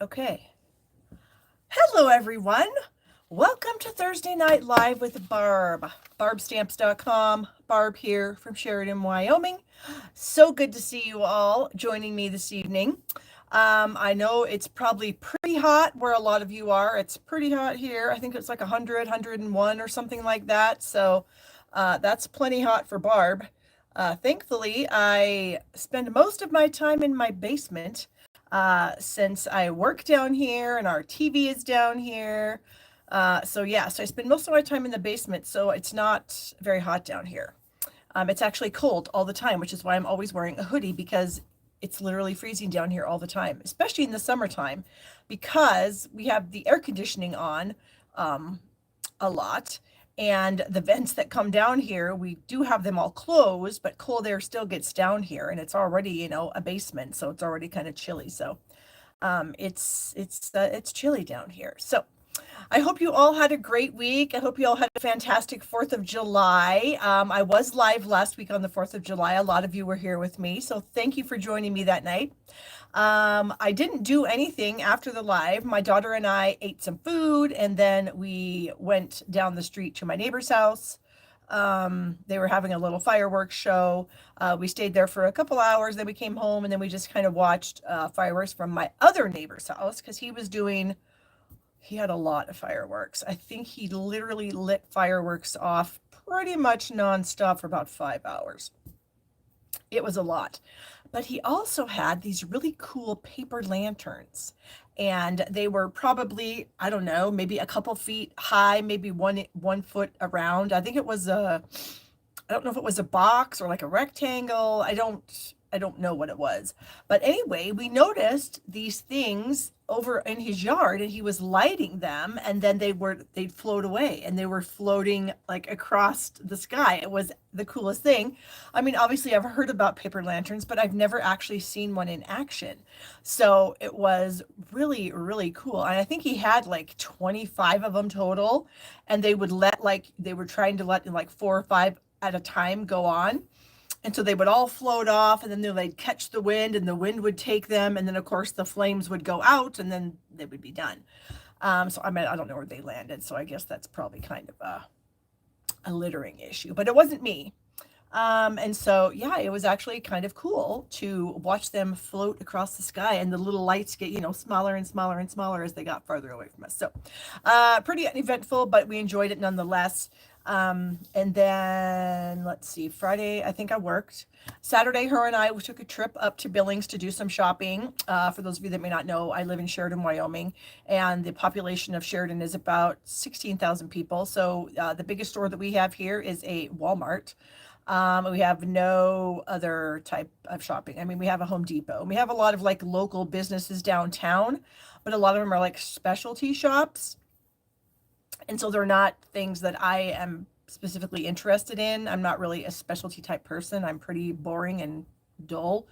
Okay. Hello, everyone. Welcome to Thursday Night Live with Barb. Barbstamps.com. Barb here from Sheridan, Wyoming. So good to see you all joining me this evening. I know it's probably pretty hot where a lot of you are. It's pretty hot here. I think it's like 100, 101 or something like that. So that's plenty hot for Barb. Thankfully, I spend most of my time in my basement since I work down here and our TV is down here. So I spend most of my time in the basement, so it's not very hot down here. It's actually cold all the time, which is why I'm always wearing a hoodie because it's literally freezing down here all the time, especially in the summertime, because we have the air conditioning on a lot. And the vents that come down here, we do have them all closed, but cold air still gets down here, and it's already, a basement, so it's already kind of chilly. So it's chilly down here. So I hope you all had a great week. I hope you all had a fantastic 4th of July. I was live last week on the 4th of July. A lot of you were here with me, so thank you for joining me that night. I didn't do anything after the live. My daughter and I ate some food, and then we went down the street to my neighbor's house. They were having a little fireworks show. We stayed there for a couple hours, then we came home, and then we just kind of watched fireworks from my other neighbor's house because he had a lot of fireworks. I think he literally lit fireworks off pretty much nonstop for about 5 hours. It was a lot. But he also had these really cool paper lanterns. And they were probably, I don't know, maybe a couple feet high, maybe one foot around. I don't know if it was a box or like a rectangle. I don't know what it was. But anyway, we noticed these things over in his yard and he was lighting them, and then they'd float away and they were floating like across the sky. It was the coolest thing. I mean, obviously I've heard about paper lanterns, but I've never actually seen one in action. So it was really, really cool. And I think he had like 25 of them total, and they were trying to let like 4 or 5 at a time go on. And so they would all float off, and then they'd catch the wind, and the wind would take them. And then, of course, the flames would go out, and then they would be done. So, I mean, I don't know where they landed. So I guess that's probably kind of a littering issue. But it wasn't me. And so, yeah, it was actually kind of cool to watch them float across the sky, and the little lights get, smaller and smaller and smaller as they got farther away from us. So pretty uneventful, but we enjoyed it nonetheless. And then let's see, Friday, I think I worked. Saturday, her and I took a trip up to Billings to do some shopping. For those of you that may not know, I live in Sheridan, Wyoming, and the population of Sheridan is about 16,000 people. So the biggest store that we have here is a Walmart. We have no other type of shopping. I mean, we have a Home Depot. We have a lot of like local businesses downtown, but a lot of them are like specialty shops. And so they're not things that I am specifically interested in. I'm not really a specialty type person. I'm pretty boring and dull.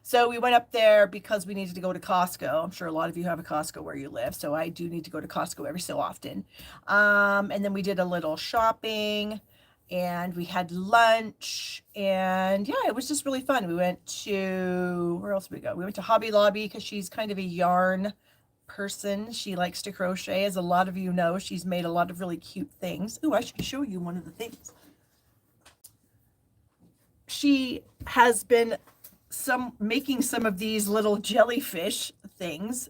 So we went up there because we needed to go to Costco. I'm sure a lot of you have a Costco where you live. So I do need to go to Costco every so often. And then we did a little shopping, and we had lunch, and yeah, it was just really fun. We went to, where else did we go? We went to Hobby Lobby because she's kind of a yarn person. She likes to crochet. As a lot of you know, she's made a lot of really cute things. Ooh, I should show you one of the things. She has been making some of these little jellyfish things.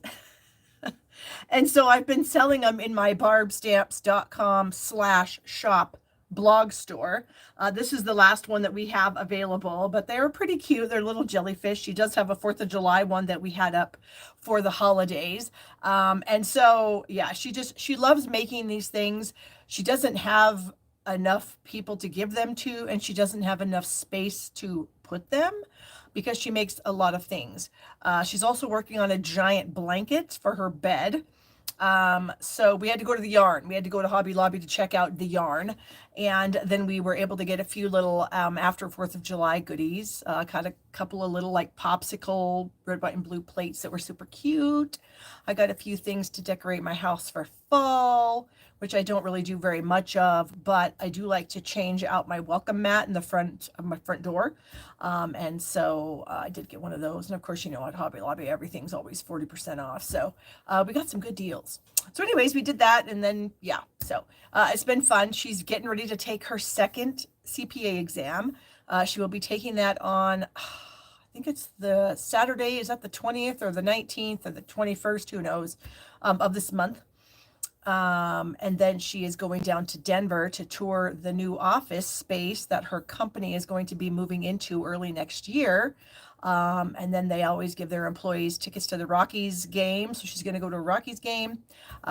And so I've been selling them in my barbstamps.com/shop blog store. This is the last one that we have available, but they're pretty cute. They're little jellyfish. She does have a 4th of July one that we had up for the holidays. And so, yeah, she loves making these things. She doesn't have enough people to give them to, and she doesn't have enough space to put them because she makes a lot of things. She's also working on a giant blanket for her bed. So we had to go to the yarn. We had to go to Hobby Lobby to check out the yarn. And then we were able to get a few little, after 4th of July goodies, got couple of little like popsicle red, white, and blue plates that were super cute. I got a few things to decorate my house for fall, which I don't really do very much of, but I do like to change out my welcome mat in the front of my front door. And so I did get one of those. And of course, you know, at Hobby Lobby, everything's always 40% off. So we got some good deals. So anyways, we did that. And then, yeah, so it's been fun. She's getting ready to take her second CPA exam. She will be taking that on, I think it's the Saturday, is that the 20th or the 19th or the 21st, who knows, of this month. And then she is going down to Denver to tour the new office space that her company is going to be moving into early next year. And then they always give their employees tickets to the Rockies game. So she's going to go to a Rockies game.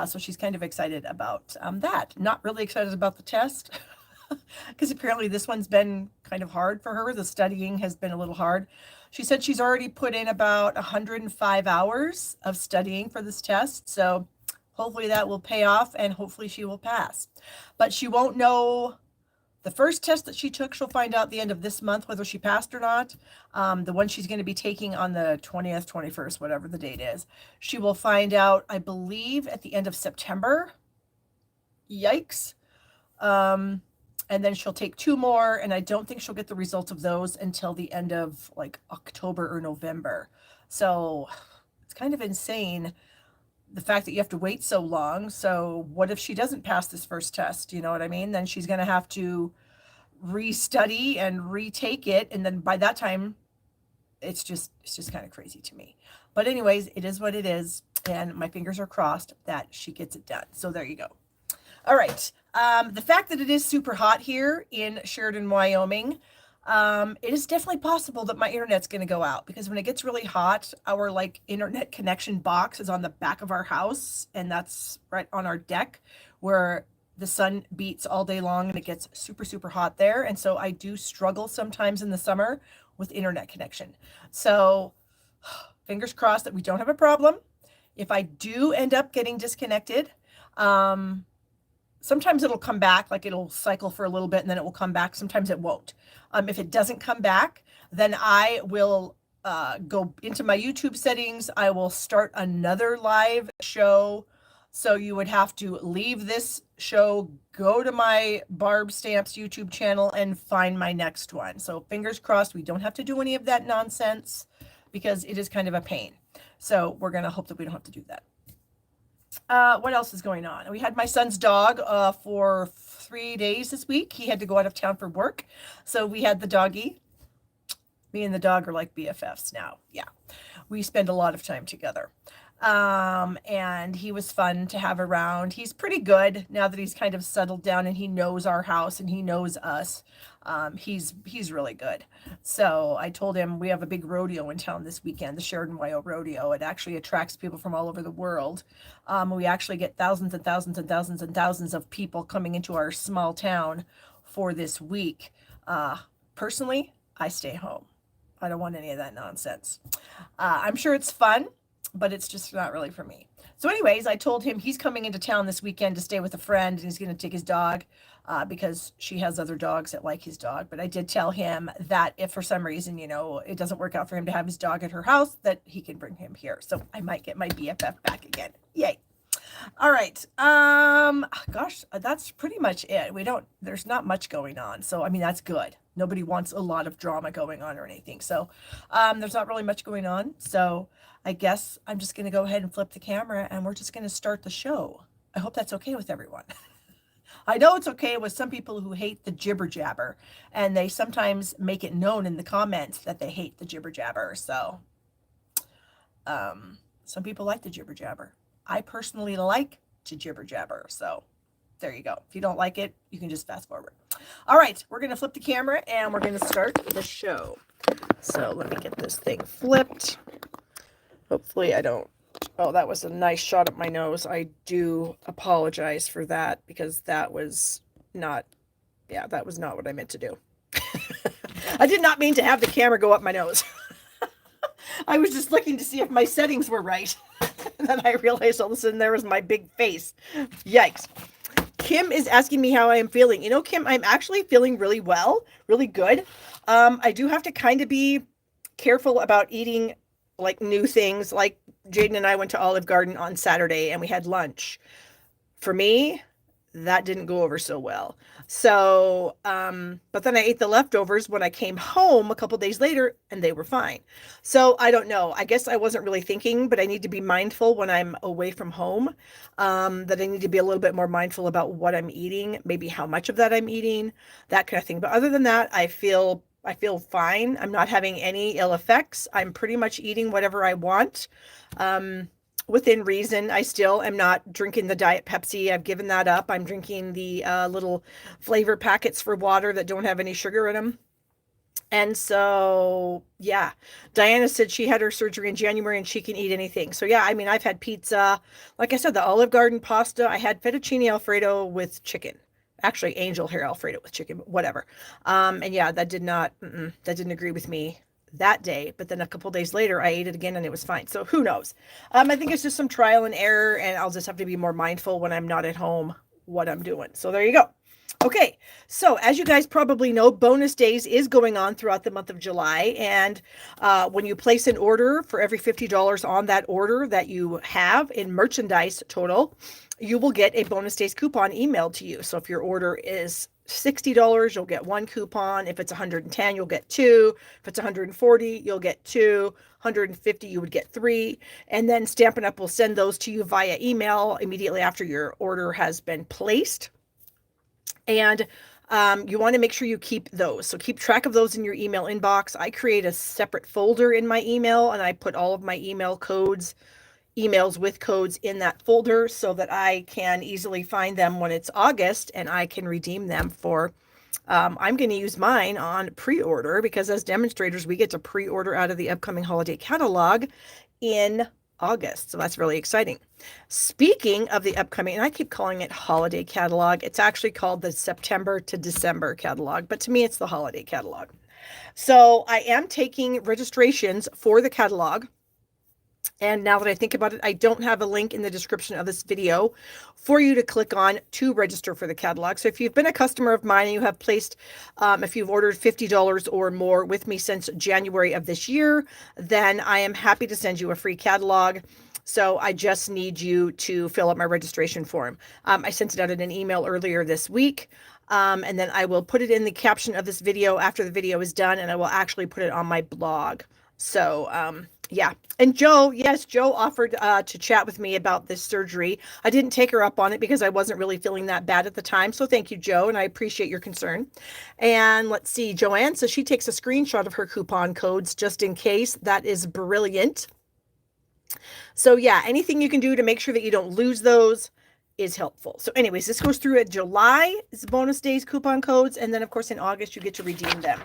So she's kind of excited about that. Not really excited about the test. Because apparently this one's been kind of hard for her. The studying has been a little hard. She said she's already put in about 105 hours of studying for this test. So hopefully that will pay off and hopefully she will pass. But she won't know the first test that she took. She'll find out at the end of this month whether she passed or not. The one she's going to be taking on the 20th, 21st, whatever the date is. She will find out, I believe, at the end of September. Yikes. And then she'll take 2 more, and I don't think she'll get the results of those until the end of like October or November. So it's kind of insane, the fact that you have to wait so long. So what if she doesn't pass this first test? You know what I mean? Then she's going to have to restudy and retake it. And then by that time, it's just kind of crazy to me. But anyways, it is what it is. And my fingers are crossed that she gets it done. So there you go. All right. The fact that it is super hot here in Sheridan, Wyoming, it is definitely possible that my internet's going to go out, because when it gets really hot, our like internet connection box is on the back of our house, and that's right on our deck where the sun beats all day long and it gets super, super hot there. And so I do struggle sometimes in the summer with internet connection. So fingers crossed that we don't have a problem. If I do end up getting disconnected, sometimes it'll come back, like it'll cycle for a little bit and then it will come back. Sometimes it won't. If it doesn't come back, then I will go into my YouTube settings. I will start another live show. So you would have to leave this show, go to my Barb Stamps YouTube channel and find my next one. So fingers crossed, we don't have to do any of that nonsense, because it is kind of a pain. So we're going to hope that we don't have to do that. What else is going on? We had my son's dog for 3 days this week. He had to go out of town for work. So we had the doggy. Me and the dog are like BFFs now. Yeah. We spend a lot of time together. And he was fun to have around. He's pretty good now that he's kind of settled down and he knows our house and he knows us. He's really good. So I told him we have a big rodeo in town this weekend, the Sheridan Wyoming Rodeo. It actually attracts people from all over the world. We actually get thousands and thousands and thousands and thousands of people coming into our small town for this week. Personally, I stay home. I don't want any of that nonsense. I'm sure it's fun, but it's just not really for me. So anyways, I told him he's coming into town this weekend to stay with a friend, and he's going to take his dog because she has other dogs that like his dog. But I did tell him that if for some reason, you know, it doesn't work out for him to have his dog at her house, that he can bring him here. So I might get my BFF back again. Yay. All right. Gosh, that's pretty much it. There's not much going on. So, I mean, that's good. Nobody wants a lot of drama going on or anything. So, there's not really much going on. So I guess I'm just going to go ahead and flip the camera and we're just going to start the show. I hope that's okay with everyone. I know it's okay with some people who hate the jibber jabber, and they sometimes make it known in the comments that they hate the jibber jabber. So, some people like the jibber jabber. I personally like to jibber jabber. So there you go. If you don't like it, you can just fast forward. All right, we're going to flip the camera and we're going to start the show. So let me get this thing flipped. Hopefully I don't. Oh, that was a nice shot up my nose. I do apologize for that, because that was not what I meant to do. I did not mean to have the camera go up my nose. I was just looking to see if my settings were right. And then I realized all of a sudden there was my big face. Yikes. Kim is asking me how I am feeling. You know, Kim, I'm actually feeling really well, really good. I do have to kind of be careful about eating like new things. Like Jaden and I went to Olive Garden on Saturday and we had lunch. For me, that didn't go over so well. So, but then I ate the leftovers when I came home a couple days later and they were fine. So I don't know. I guess I wasn't really thinking, but I need to be mindful when I'm away from home, that I need to be a little bit more mindful about what I'm eating, maybe how much of that I'm eating, that kind of thing. But other than that, I feel fine. I'm not having any ill effects. I'm pretty much eating whatever I want. Within reason. I still am not drinking the Diet Pepsi. I've given that up. I'm drinking the little flavor packets for water that don't have any sugar in them. And so, yeah, Diana said she had her surgery in January and she can eat anything. So, yeah, I mean, I've had pizza. Like I said, the Olive Garden pasta. I had fettuccine Alfredo with chicken. Actually, angel hair Alfredo with chicken, but whatever. And yeah, that didn't agree with me that day, but then a couple days later I ate it again and it was fine. So who knows? I think it's just some trial and error, and I'll just have to be more mindful when I'm not at home what I'm doing. So there you go. Okay, so as you guys probably know, bonus days is going on throughout the month of July, and when you place an order, for every $50 on that order that you have in merchandise total, you will get a bonus days coupon emailed to you. So if your order is $60, you'll get one coupon. If it's 110, you'll get two. If it's 140, you'll get two. 150, you would get three. And then Stampin' Up! Will send those to you via email immediately after your order has been placed. And you want to make sure you keep those. So keep track of those in your email inbox. I create a separate folder in my email, and I put all of my emails with codes in that folder so that I can easily find them when it's August and I can redeem them for, I'm going to use mine on pre-order, because as demonstrators, we get to pre-order out of the upcoming holiday catalog in August. So that's really exciting. Speaking of the upcoming, and I keep calling it holiday catalog, it's actually called the September to December catalog, but to me, it's the holiday catalog. So I am taking registrations for the catalog. And now that I think about it, I don't have a link in the description of this video for you to click on to register for the catalog. So if you've been a customer of mine and you have placed, if you've ordered $50 or more with me since January of this year, then I am happy to send you a free catalog. So I just need you to fill out my registration form. I sent it out in an email earlier this week. And then I will put it in the caption of this video after the video is done, and I will actually put it on my blog. So, yeah. And Joe, yes, Joe offered to chat with me about this surgery. I didn't take her up on it because I wasn't really feeling that bad at the time. So thank you, Joe, and I appreciate your concern. And let's see, Joanne says she takes a screenshot of her coupon codes just in case. That is brilliant. So yeah, anything you can do to make sure that you don't lose those is helpful. So anyways, this goes through at July, is bonus days coupon codes, and then of course in August you get to redeem them.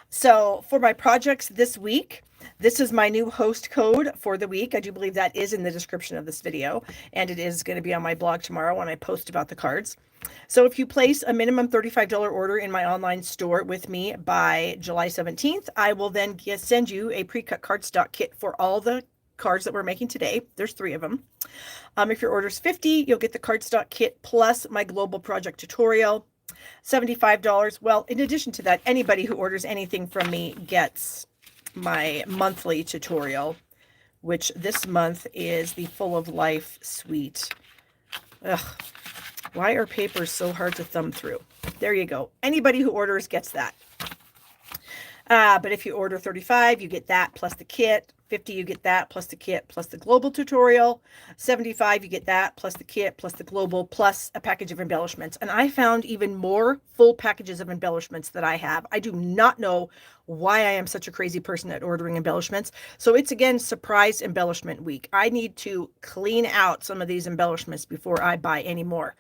So for my projects this week, this is my new host code for the week. I do believe that is in the description of this video, and it is going to be on my blog tomorrow when I post about the cards. So if you place a minimum $35 order in my online store with me by July 17th, I will then send you a pre-cut cardstock kit for all the cards that we're making today. There's 3 of them. If your order's $50, you'll get the cardstock kit plus my global project tutorial. $75. Well, in addition to that, anybody who orders anything from me gets my monthly tutorial, which this month is the Full of Life Suite. Ugh, why are papers so hard to thumb through? There you go. Anybody who orders gets that. But if you order 35, you get that plus the kit. 50, you get that plus the kit plus the global tutorial. 75, you get that plus the kit plus the global plus a package of embellishments. And I found even more full packages of embellishments that I have. I do not know why I am such a crazy person at ordering embellishments. So it's again surprise embellishment week. I need to clean out some of these embellishments before I buy any more.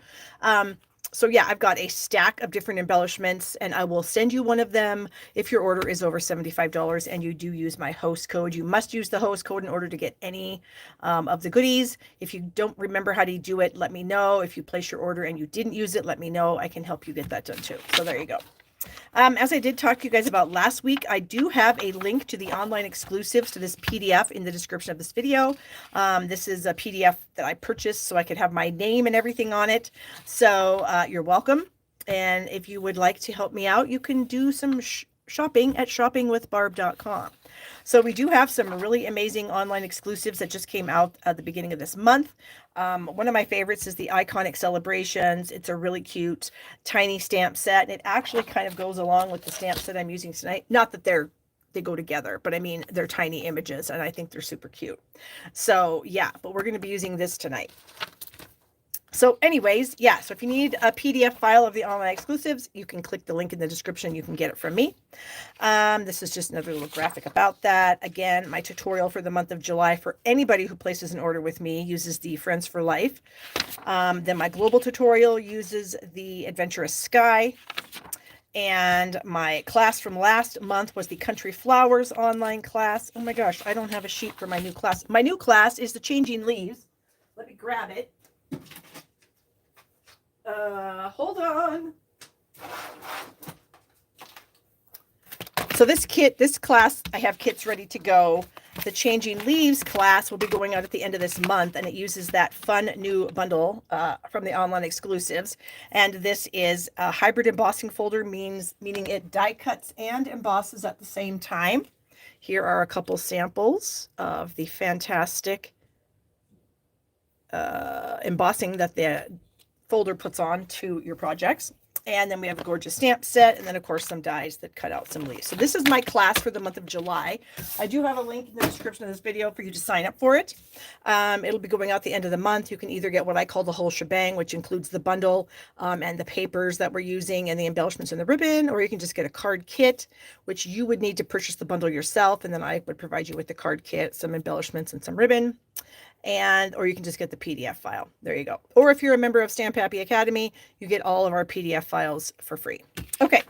So yeah, I've got a stack of different embellishments, and I will send you one of them if your order is over $75 and you do use my host code. You must use the host code in order to get any of the goodies. If you don't remember how to do it, let me know. If you place your order and you didn't use it, let me know. I can help you get that done too. So there you go. As I did talk to you guys about last week, I do have a link to the online exclusives to this PDF in the description of this video. This is a PDF that I purchased so I could have my name and everything on it. So you're welcome. And if you would like to help me out, you can do some shopping at shoppingwithbarb.com. So we do have some really amazing online exclusives that just came out at the beginning of this month. One of my favorites is the Iconic Celebrations. It's a really cute tiny stamp set, and it actually kind of goes along with the stamp set I'm using tonight. Not that they go together, but I mean, they're tiny images, and I think they're super cute. So yeah, but we're going to be using this tonight. So anyways, yeah, so if you need a PDF file of the online exclusives, you can click the link in the description. You can get it from me. This is just another little graphic about that. Again, my tutorial for the month of July for anybody who places an order with me uses the Friends for Life. Then my global tutorial uses the Adventurous Sky. And my class from last month was the Country Flowers online class. Oh my gosh, I don't have a sheet for my new class. My new class is the Changing Leaves. Let me grab it. Hold on. So this class, I have kits ready to go. The Changing Leaves class will be going out at the end of this month, and it uses that fun new bundle from the online exclusives. And this is a hybrid embossing folder, meaning it die cuts and embosses at the same time. Here are a couple samples of the fantastic embossing that the folder puts on to your projects. And then we have a gorgeous stamp set, and then of course some dies that cut out some leaves. So this is my class for the month of July. I do have a link in the description of this video for you to sign up for it. It'll be going out the end of the month. You can either get what I call the whole shebang, which includes the bundle and the papers that we're using and the embellishments and the ribbon, or you can just get a card kit, which you would need to purchase the bundle yourself, and then I would provide you with the card kit, some embellishments and some ribbon. Or you can just get the PDF file. There you go. Or if you're a member of Stamp Happy Academy, you get all of our PDF files for free. Okay.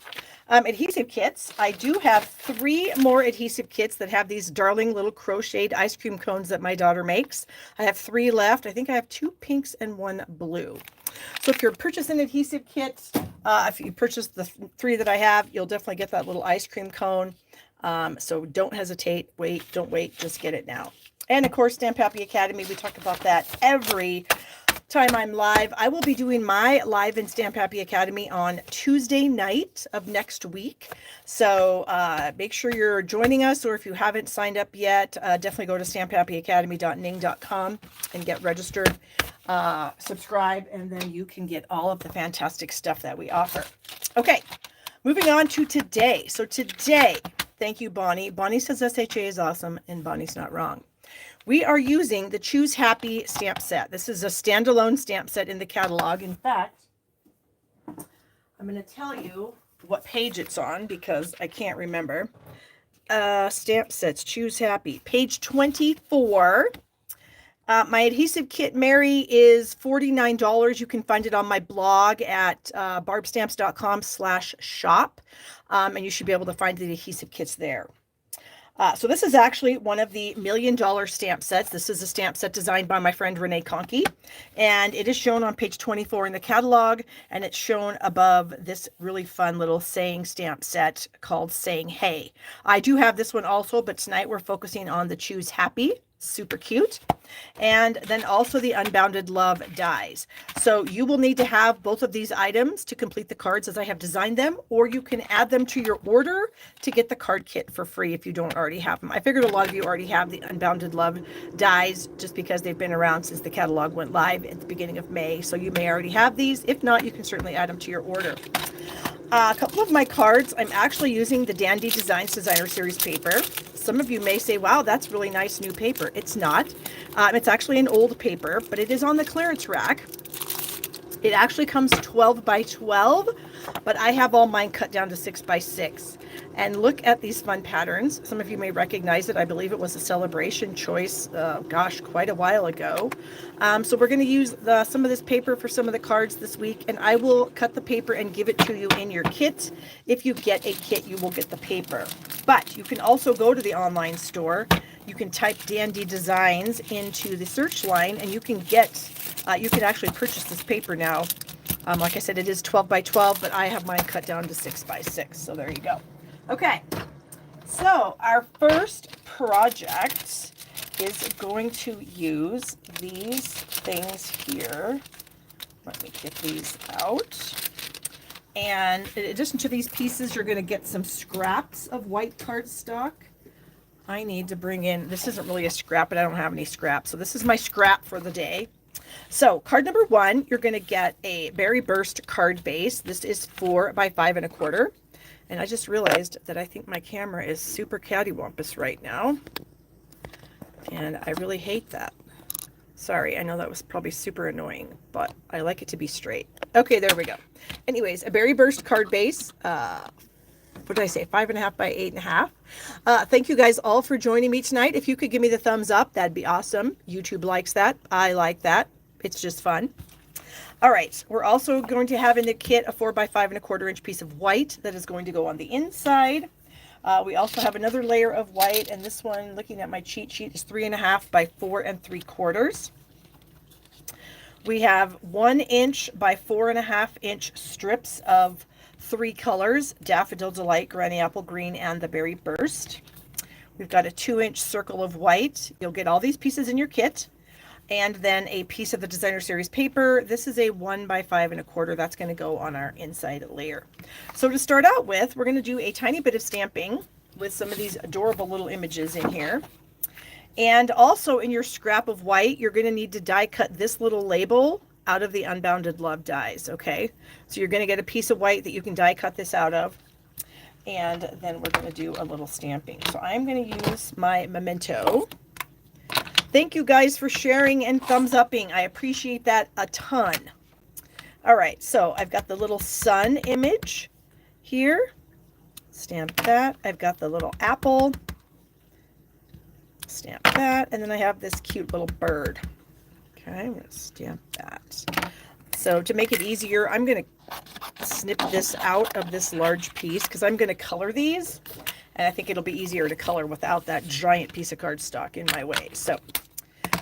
Adhesive kits. I do have 3 more adhesive kits that have these darling little crocheted ice cream cones that my daughter makes. I have 3 left. I think I have 2 pinks and 1 blue. So if you're purchasing adhesive kits, if you purchase the 3 that I have, you'll definitely get that little ice cream cone. So don't hesitate. Don't wait. Just get it now. And of course, Stamp Happy Academy, we talk about that every time I'm live. I will be doing my live in Stamp Happy Academy on Tuesday night of next week. So make sure you're joining us, or if you haven't signed up yet, definitely go to stamphappyacademy.ning.com and get registered, subscribe, and then you can get all of the fantastic stuff that we offer. Okay, moving on to today. So today, thank you, Bonnie. Bonnie says SHA is awesome, and Bonnie's not wrong. We are using the Choose Happy stamp set. This is a standalone stamp set in the catalog. In fact, I'm going to tell you what page it's on because I can't remember. Stamp sets, Choose Happy, page 24. My adhesive kit, Mary, is $49. You can find it on my blog at barbstamps.com/shop, and you should be able to find the adhesive kits there. So this is actually one of the $1 million stamp sets. This is a stamp set designed by my friend Renee Conkey, and it is shown on page 24 in the catalog, and it's shown above this really fun little saying stamp set called Saying Hey. I do have this one also, but tonight we're focusing on the Choose Happy. Super cute. And then also the Unbounded Love dies. So you will need to have both of these items to complete the cards as I have designed them, or you can add them to your order to get the card kit for free if you don't already have them. I figured a lot of you already have the Unbounded Love dies just because they've been around since the catalog went live at the beginning of May. So you may already have these. If not, you can certainly add them to your order. A couple of my cards, I'm actually using the Dandy Designs Designer Series paper. Some of you may say, wow, that's really nice new paper. It's not. It's actually an old paper, but it is on the clearance rack. It actually comes 12 by 12, but I have all mine cut down to 6 by 6. And look at these fun patterns. Some of you may recognize it. I believe it was a Celebration choice, gosh, quite a while ago. So we're going to use some of this paper for some of the cards this week, and I will cut the paper and give it to you in your kit. If you get a kit, you will get the paper. But you can also go to the online store. You can type Dandy Designs into the search line, and you can actually purchase this paper now. Like I said, it is 12 by 12, but I have mine cut down to 6 by 6. So there you go. Okay, so our first project is going to use these things here. Let me get these out. And in addition to these pieces, you're going to get some scraps of white cardstock. I need to bring in, this isn't really a scrap, but I don't have any scraps. So this is my scrap for the day. So card number 1, you're going to get a Berry Burst card base. This is 4 by 5 1/4. And I just realized that I think my camera is super cattywampus right now. And I really hate that. Sorry, I know that was probably super annoying, but I like it to be straight. Okay, there we go. Anyways, a Berry Burst card base. What did I say? 5.5 by 8.5. Thank you guys all for joining me tonight. If you could give me the thumbs up, that'd be awesome. YouTube likes that. I like that. It's just fun. All right, we're also going to have in the kit a 4 by 5 1/4 inch piece of white that is going to go on the inside. We also have another layer of white, and this one, looking at my cheat sheet, is 3.5 by 4 3/4. We have 1 inch by 4.5 inch strips of 3 colors: Daffodil Delight, Granny Apple Green, and the Berry Burst. We've got a 2-inch circle of white. You'll get all these pieces in your kit. And then a piece of the Designer Series paper. This is a 1 by 5 1/4. That's going to go on our inside layer. So to start out with, we're going to do a tiny bit of stamping with some of these adorable little images in here. And also in your scrap of white, you're going to need to die cut this little label out of the Unbounded Love dies, okay? So you're going to get a piece of white that you can die cut this out of. And then we're going to do a little stamping. So I'm going to use my Memento. Thank you guys for sharing and thumbs upping. I appreciate that a ton. All right, so I've got the little sun image here. Stamp that. I've got the little apple. Stamp that. And then I have this cute little bird. Okay, I'm going to stamp that. So to make it easier, I'm going to snip this out of this large piece because I'm going to color these. And I think it'll be easier to color without that giant piece of cardstock in my way. So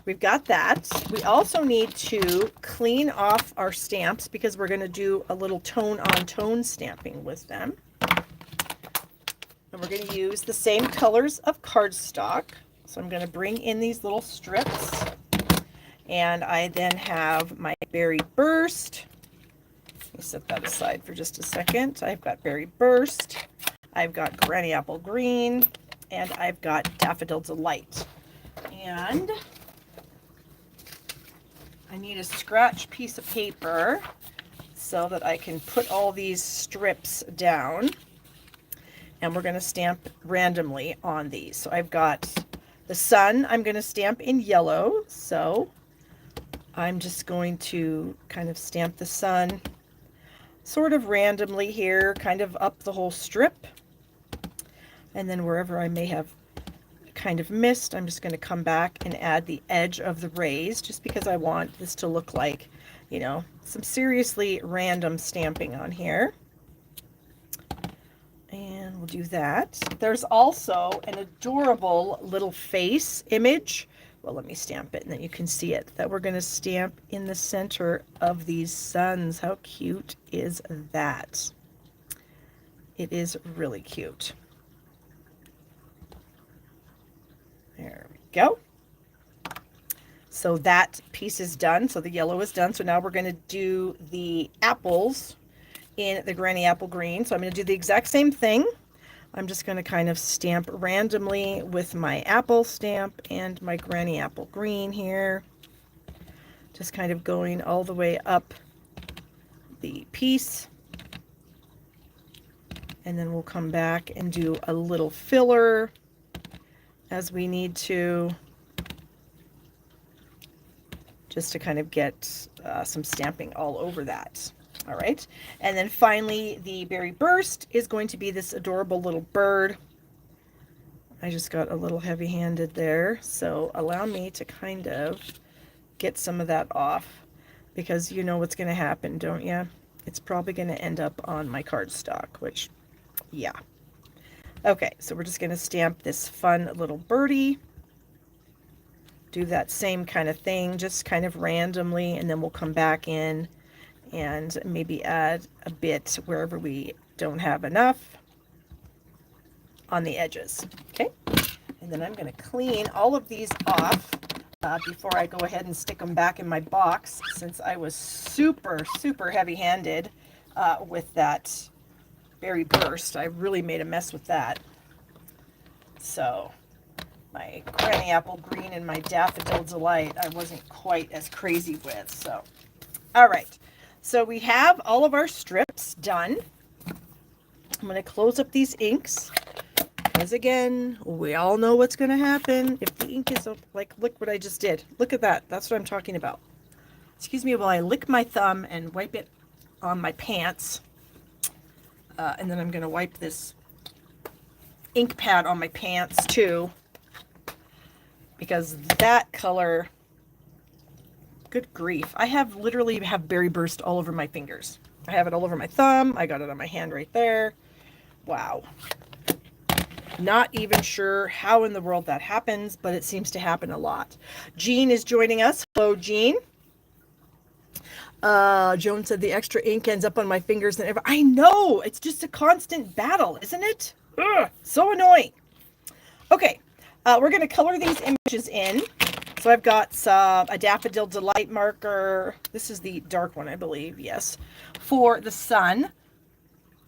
we've got that. We also need to clean off our stamps because we're going to do a little tone on tone stamping with them. And we're going to use the same colors of cardstock. So I'm going to bring in these little strips. And I then have my Berry Burst. Let me set that aside for just a second. I've got Berry Burst. I've got Granny Apple Green, and I've got Daffodil Delight. And I need a scratch piece of paper so that I can put all these strips down. And we're going to stamp randomly on these. So I've got the sun, I'm going to stamp in yellow. So I'm just going to kind of stamp the sun sort of randomly here, kind of up the whole strip. And then wherever I may have kind of missed, I'm just going to come back and add the edge of the rays just because I want this to look like, you know, some seriously random stamping on here. And we'll do that. There's also an adorable little face image. Well, let me stamp it and then you can see it, that we're going to stamp in the center of these suns. How cute is that? It is really cute. There we go. So that piece is done. So the yellow is done. So now we're going to do the apples in the Granny Apple Green. So I'm going to do the exact same thing. I'm just going to kind of stamp randomly with my apple stamp and my Granny Apple Green here. Just kind of going all the way up the piece. And then we'll come back and do a little filler as we need to, just to kind of get some stamping all over that. All right, and then finally the Berry Burst is going to be this adorable little bird. I just got a little heavy-handed there, so allow me to kind of get some of that off, because you know what's going to happen, don't you? It's probably going to end up on my cardstock, which, yeah. Okay, so we're just going to stamp this fun little birdie. Do that same kind of thing, just kind of randomly, and then we'll come back in and maybe add a bit wherever we don't have enough on the edges. Okay, and then I'm going to clean all of these off before I go ahead and stick them back in my box, since I was super heavy-handed with that Berry Burst. I really made a mess with that. So my Granny Apple Green and my Daffodil Delight, I wasn't quite as crazy with. So, all right. So we have all of our strips done. I'm going to close up these inks. Because again, we all know what's going to happen if the ink is up. Like, look what I just did. Look at that. That's what I'm talking about. Excuse me while I lick my thumb and wipe it on my pants. And then I'm going to wipe this ink pad on my pants too. Because that color, good grief. I literally have Berry Burst all over my fingers. I have it all over my thumb. I got it on my hand right there. Wow. Not even sure how in the world that happens, but it seems to happen a lot. Jean is joining us. Hello, Jean. Joan said the extra ink ends up on my fingers than ever. I know. It's just a constant battle, isn't it? Ugh, so annoying. Okay. We're going to color these images in. So I've got a Daffodil Delight marker. This is the dark one, I believe. Yes. For the sun.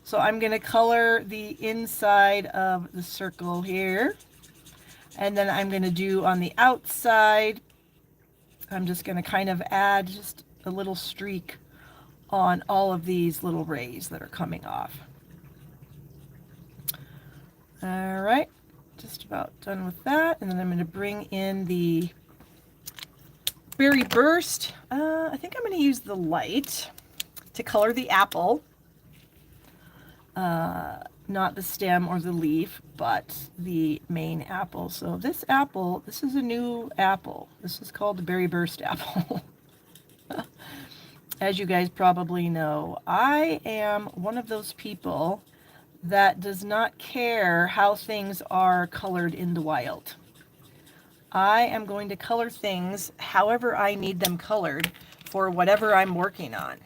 So I'm going to color the inside of the circle here. And then I'm going to do on the outside, I'm just going to kind of add just a little streak on all of these little rays that are coming off. All right, just about done with that. And then I'm going to bring in the Berry Burst. I think I'm going to use the light to color the apple. Not the stem or the leaf, but the main apple. So this apple, this is a new apple. This is called the Berry Burst apple. As you guys probably know, I am one of those people that does not care how things are colored in the wild. I am going to color things however I need them colored for whatever I'm working on.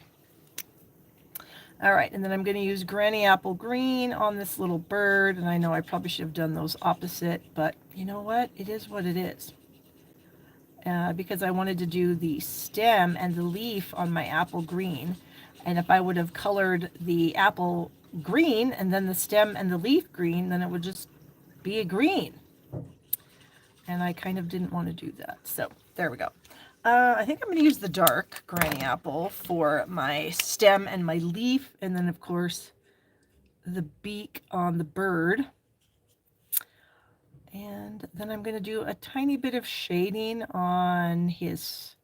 All right, and then I'm going to use Granny Apple Green on this little bird, and I know I probably should have done those opposite, but you know what? It is what it is. Because I wanted to do the stem and the leaf on my apple green, and if I would have colored the apple green and then the stem and the leaf green, then it would just be a green. And I kind of didn't want to do that, so there we go. I think I'm going to use the dark Granny Apple for my stem and my leaf, and then of course the beak on the bird. And then I'm going to do a tiny bit of shading on his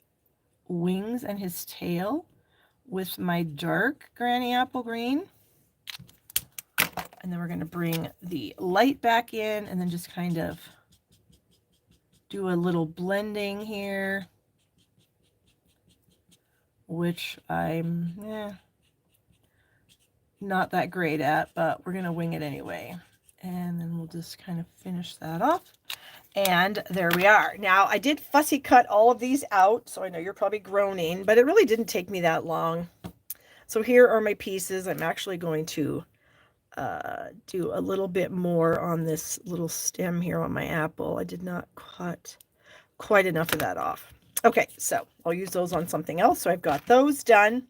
wings and his tail with my dark Granny Apple Green. And then we're going to bring the light back in and then just kind of do a little blending here, which I'm not that great at, but we're going to wing it anyway. And then we'll just kind of finish that off. And there we are. Now, I did fussy cut all of these out, so I know you're probably groaning, but it really didn't take me that long. So here are my pieces. I'm actually going to do a little bit more on this little stem here on my apple. I did not cut quite enough of that off. Okay, so I'll use those on something else. So I've got those done.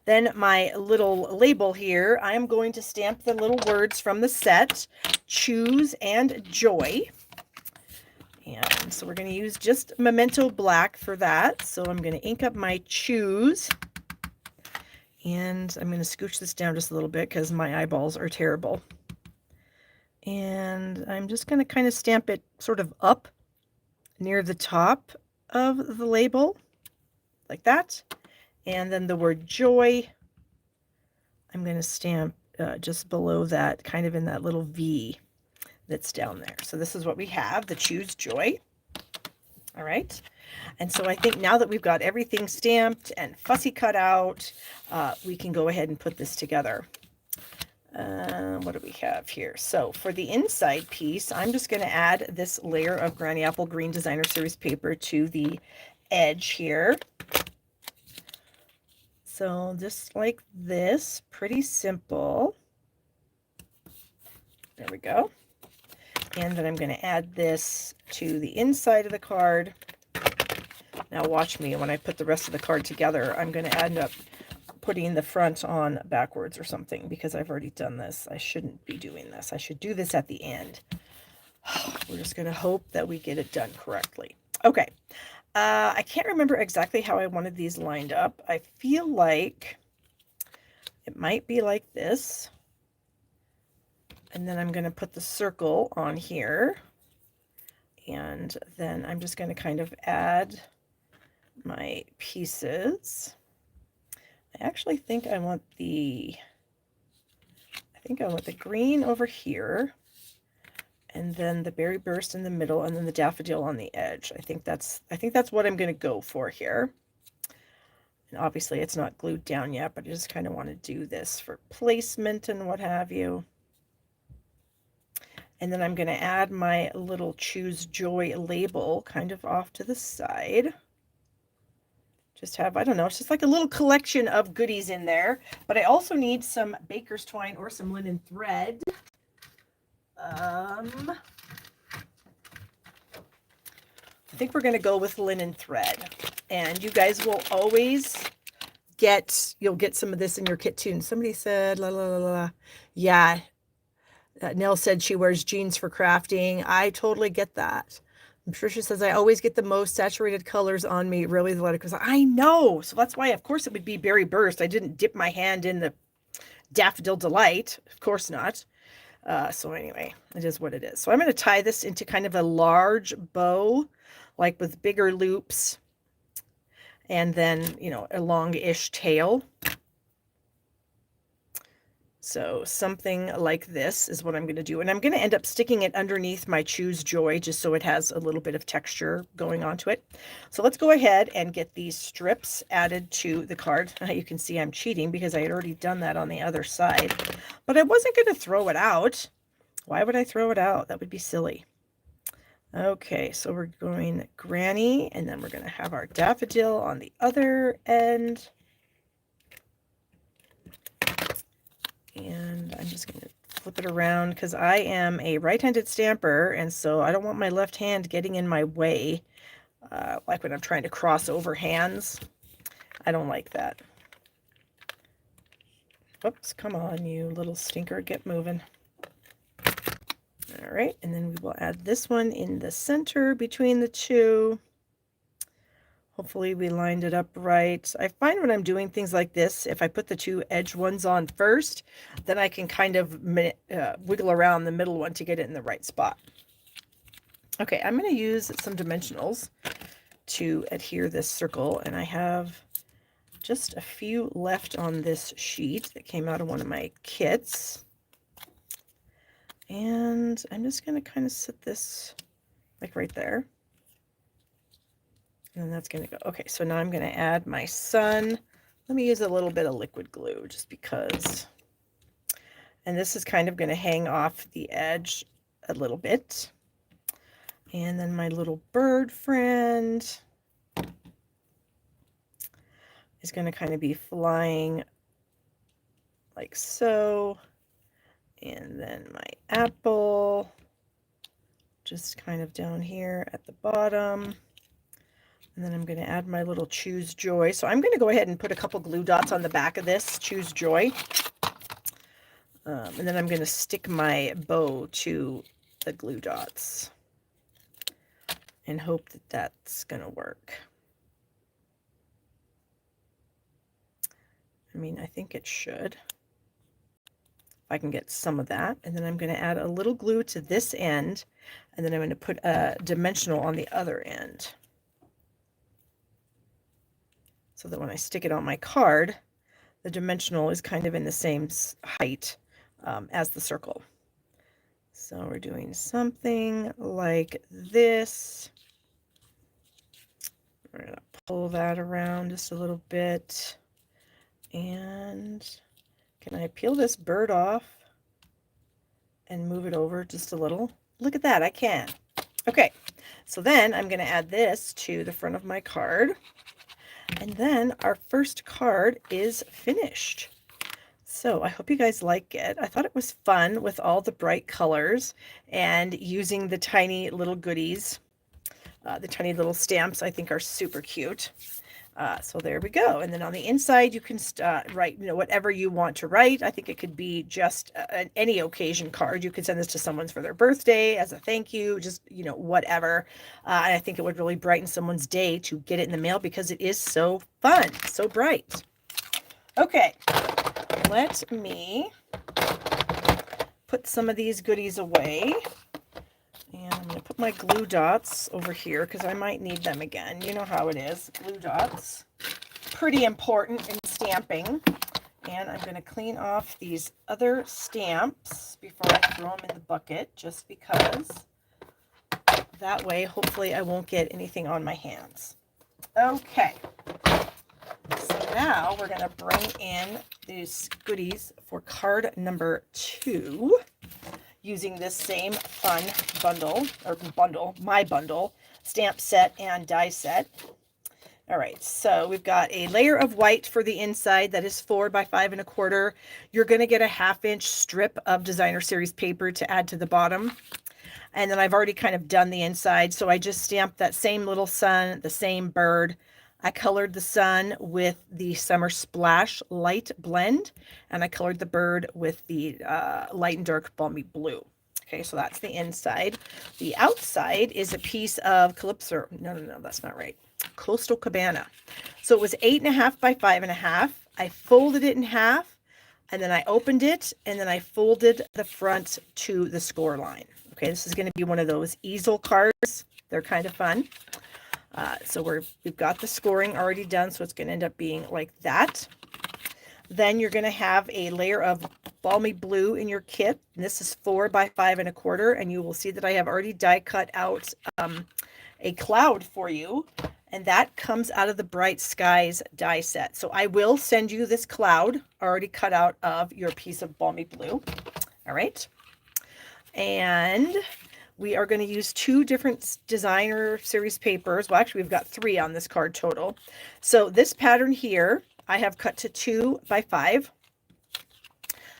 Then my little label here, I am going to stamp the little words from the set, choose and joy. And so we're going to use just Memento Black for that. So I'm going to ink up my choose. And I'm going to scooch this down just a little bit because my eyeballs are terrible. And I'm just going to kind of stamp it sort of up near the top of the label, like that. And then the word joy, I'm going to stamp just below that, kind of in that little V that's down there. So this is what we have, the choose joy. All right. And so I think now that we've got everything stamped and fussy cut out, we can go ahead and put this together. What do we have here? So for the inside piece, I'm just going to add this layer of Granny Apple Green Designer Series paper to the edge here. So just like this, pretty simple. There we go. And then I'm going to add this to the inside of the card. Now watch me, when I put the rest of the card together, I'm going to end up putting the front on backwards or something because I've already done this. I shouldn't be doing this. I should do this at the end. We're just going to hope that we get it done correctly. Okay. I can't remember exactly how I wanted these lined up. I feel like it might be like this. And then I'm going to put the circle on here. And then I'm just going to kind of add my pieces. I actually think I want the green over here, and then the berry burst in the middle, and then the daffodil on the edge. I think that's what I'm going to go for here. And obviously it's not glued down yet, but I just kind of want to do this for placement and what have you. And then I'm going to add my little Choose Joy label kind of off to the side. Just have, I don't know, it's just like a little collection of goodies in there. But I also need some baker's twine or some linen thread. I think we're going to go with linen thread. And you guys will always you'll get some of this in your kit too. And somebody said, la la la la. Yeah. Nell said she wears jeans for crafting. I totally get that. Patricia says, I always get the most saturated colors on me. Really, the letter, because I know. So that's why, of course, it would be Berry Burst. I didn't dip my hand in the Daffodil Delight. Of course not. So anyway, it is what it is. So I'm going to tie this into kind of a large bow, like with bigger loops. And then, you know, a long-ish tail. So something like this is what I'm going to do. And I'm going to end up sticking it underneath my Choose Joy just so it has a little bit of texture going onto it. So let's go ahead and get these strips added to the card. You can see I'm cheating because I had already done that on the other side. But I wasn't going to throw it out. Why would I throw it out? That would be silly. Okay, so we're going Granny, and then we're going to have our daffodil on the other end. And I'm just going to flip it around because I am a right-handed stamper, and so I don't want my left hand getting in my way, like when I'm trying to cross over hands. I don't like that. Oops, come on, you little stinker, get moving. All right, and then we will add this one in the center between the two. Hopefully we lined it up right. I find when I'm doing things like this, if I put the two edge ones on first, then I can kind of wiggle around the middle one to get it in the right spot. Okay, I'm going to use some dimensionals to adhere this circle, and I have just a few left on this sheet that came out of one of my kits. And I'm just going to kind of set this like right there. And that's going to go. Okay, so now I'm going to add my sun. Let me use a little bit of liquid glue just because. And this is kind of going to hang off the edge a little bit. And then my little bird friend is going to kind of be flying like so. And then my apple just kind of down here at the bottom. And then I'm going to add my little Choose Joy. So I'm going to go ahead and put a couple glue dots on the back of this Choose Joy. And then I'm going to stick my bow to the glue dots and hope that that's going to work. I mean, I think it should. If I can get some of that. And then I'm going to add a little glue to this end. And then I'm going to put a dimensional on the other end, so that when I stick it on my card, the dimensional is kind of in the same height as the circle. So we're doing something like this. We're going to pull that around just a little bit. And can I peel this bird off and move it over just a little? Look at that, I can. Okay, so then I'm going to add this to the front of my card. And then our first card is finished. So I hope you guys like it. I thought it was fun with all the bright colors and using the tiny little goodies. The tiny little stamps I think are super cute. So there we go. And then on the inside, you can write, whatever you want to write. I think it could be just any occasion card. You could send this to someone's for their birthday as a thank you, just, whatever. And I think it would really brighten someone's day to get it in the mail because it is so fun, so bright. Okay, let me put some of these goodies away. And I'm going to put my glue dots over here because I might need them again. You know how it is. Glue dots. Pretty important in stamping. And I'm going to clean off these other stamps before I throw them in the bucket, just because that way, hopefully, I won't get anything on my hands. Okay. So now we're going to bring in these goodies for card number 2. Using this same fun my bundle, stamp set and die set. All right, so we've got a layer of white for the inside that is 4 by 5 1/4. You're going to get a 1/2 inch strip of designer series paper to add to the bottom. And then I've already kind of done the inside, so I just stamped that same little sun, the same bird. I colored the sun with the Summer Splash light blend, and I colored the bird with the light and dark balmy blue. Okay, so that's the inside. The outside is a piece of Calypso. No, that's not right. Coastal Cabana. So it was 8.5 by 5.5. I folded it in half, and then I opened it, and then I folded the front to the score line. Okay, this is going to be one of those easel cards. They're kind of fun. So we've got the scoring already done, so it's going to end up being like that. Then you're going to have a layer of balmy blue in your kit. And this is 4 by 5 1/4, and you will see that I have already die cut out a cloud for you, and that comes out of the Bright Skies die set. So I will send you this cloud already cut out of your piece of balmy blue. All right. And we are going to use 2 different designer series papers. Well, actually, we've got 3 on this card total. So this pattern here, I have cut to 2 by 5.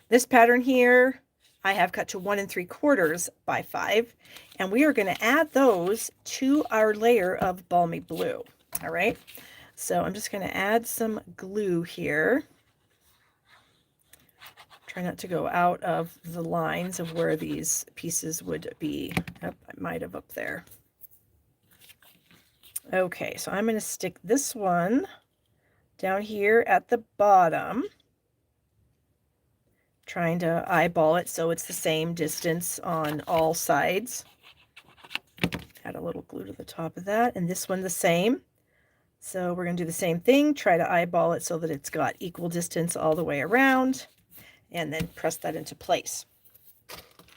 This pattern here, I have cut to 1 3/4 by 5. And we are going to add those to our layer of balmy blue. All right. So I'm just going to add some glue here. Try not to go out of the lines of where these pieces would be. Oh, I might have up there. Okay, so I'm going to stick this one down here at the bottom, trying to eyeball it so it's the same distance on all sides. Add a little glue to the top of that, and this one the same. So we're going to do the same thing, try to eyeball it so that it's got equal distance all the way around, and then press that into place.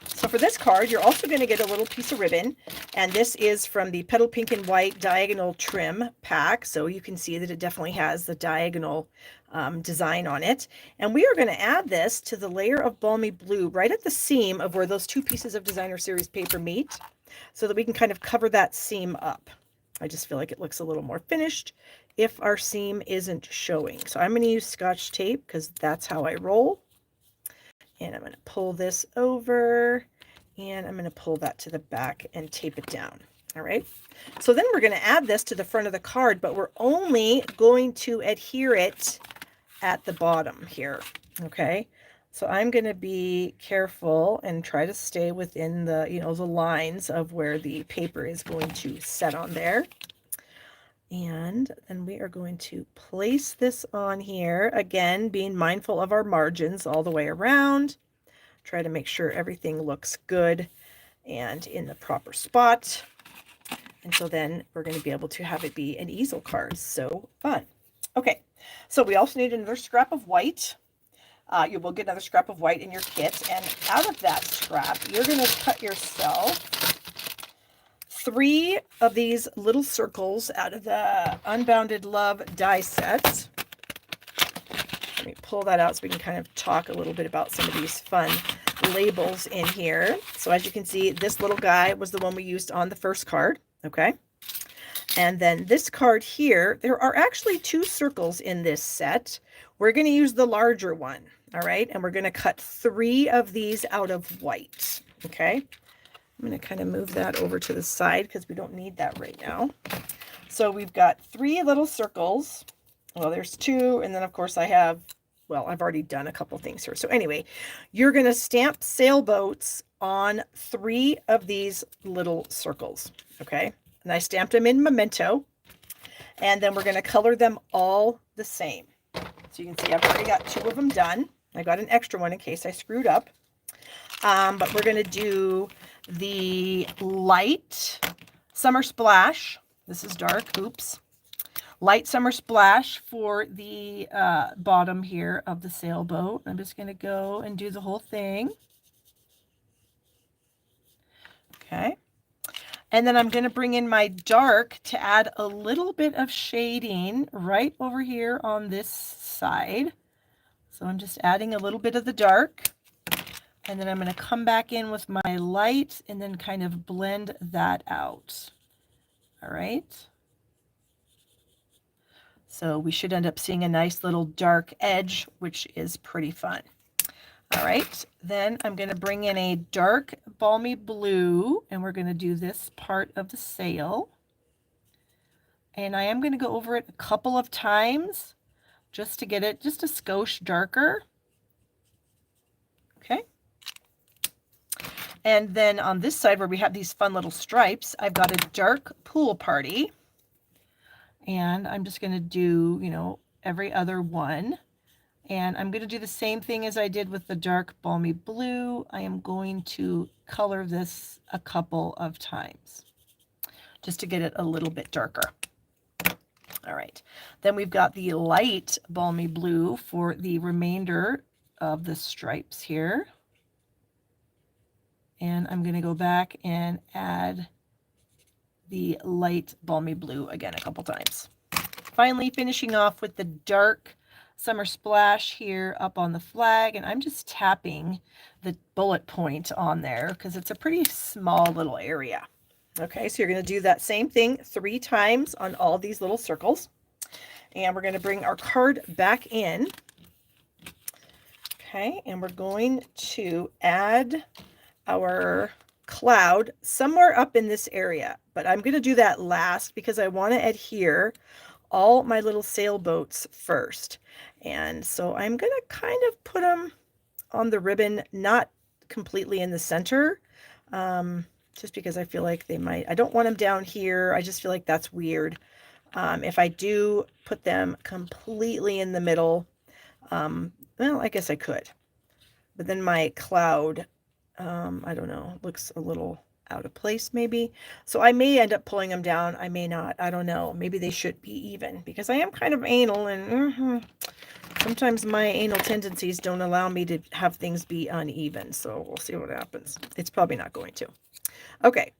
So for this card, you're also going to get a little piece of ribbon, and this is from the Petal Pink and White Diagonal Trim Pack, so you can see that it definitely has the diagonal design on it. And we are going to add this to the layer of balmy blue right at the seam of where those 2 pieces of designer series paper meet, so that we can kind of cover that seam up. I just feel like it looks a little more finished if our seam isn't showing. So I'm going to use Scotch tape because that's how I roll. And I'm going to pull this over, and I'm going to pull that to the back and tape it down. All right. So then we're going to add this to the front of the card, but we're only going to adhere it at the bottom here. Okay. So I'm going to be careful and try to stay within the, the lines of where the paper is going to set on there. And then we are going to place this on here, again, being mindful of our margins all the way around. Try to make sure everything looks good and in the proper spot. And so then we're going to be able to have it be an easel card. So fun. Okay, so we also need another scrap of white. You will get another scrap of white in your kit. And out of that scrap, you're going to cut yourself 3 of these little circles out of the Unbounded Love die set. Let me pull that out so we can kind of talk a little bit about some of these fun labels in here. So as you can see, this little guy was the one we used on the first card. Okay. And then this card here, there are actually 2 circles in this set. We're going to use the larger one. All right. And we're going to cut 3 of these out of white. Okay. I'm going to kind of move that over to the side because we don't need that right now. So we've got 3 little circles. Well, there's 2, and then of course I have, well, I've already done a couple things here. So anyway, you're going to stamp sailboats on 3 of these little circles, okay? And I stamped them in Memento, and then we're going to color them all the same. So you can see I've already got 2 of them done. I got an extra one in case I screwed up. But we're going to do the light Summer Splash. This is dark, oops. Light Summer Splash for the bottom here of the sailboat. I'm just going to go and do the whole thing. Okay. And then I'm going to bring in my dark to add a little bit of shading right over here on this side. So I'm just adding a little bit of the dark. And then I'm going to come back in with my light and then kind of blend that out. All right. So we should end up seeing a nice little dark edge, which is pretty fun. All right, then I'm going to bring in a dark balmy blue, and we're going to do this part of the sail. And I am going to go over it a couple of times just to get it just a skosh darker. Okay. And then on this side where we have these fun little stripes, I've got a dark pool party. And I'm just going to do, you know, every other one. And I'm going to do the same thing as I did with the dark balmy blue. I am going to color this a couple of times just to get it a little bit darker. All right. Then we've got the light balmy blue for the remainder of the stripes here. And I'm going to go back and add the light balmy blue again a couple times. Finally, finishing off with the dark Summer Splash here up on the flag, and I'm just tapping the bullet point on there because it's a pretty small little area. Okay, so you're going to do that same thing 3 times on all these little circles, and we're going to bring our card back in. Okay, and we're going to add our cloud somewhere up in this area, but I'm going to do that last because I want to adhere all my little sailboats first. And so I'm going to kind of put them on the ribbon, not completely in the center, just because I feel like they might, I don't want them down here. I just feel like that's weird. If I do put them completely in the middle, well, I guess I could, but then my cloud, I don't know, looks a little out of place maybe. So I may end up pulling them down. I may not. I don't know. Maybe they should be even because I am kind of anal, and sometimes my anal tendencies don't allow me to have things be uneven. So we'll see what happens. It's probably not going to. Okay.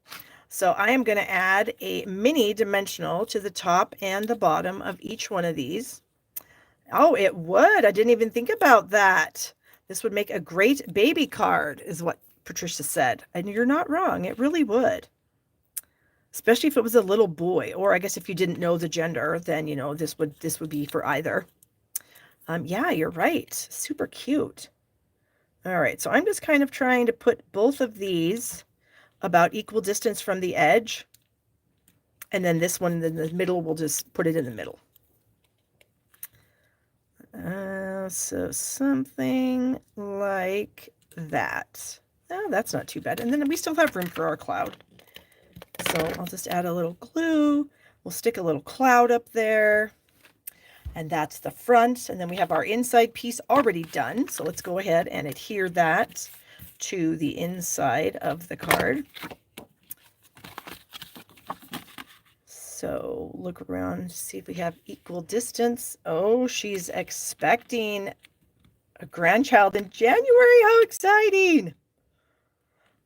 So I am going to add a mini dimensional to the top and the bottom of each one of these. Oh, it would. I didn't even think about that. This would make a great baby card, is what Patricia said. And you're not wrong. It really would. Especially if it was a little boy, or I guess if you didn't know the gender, then, you know, this would be for either. Yeah, you're right. Super cute. All right. So I'm just kind of trying to put both of these about equal distance from the edge. And then this one in the middle, we'll just put it in the middle. So something like that. Oh, that's not too bad. And then we still have room for our cloud. So I'll just add a little glue. We'll stick a little cloud up there. And that's the front. And then we have our inside piece already done. So let's go ahead and adhere that to the inside of the card. So look around, see if we have equal distance. Oh, she's expecting a grandchild in January. How exciting!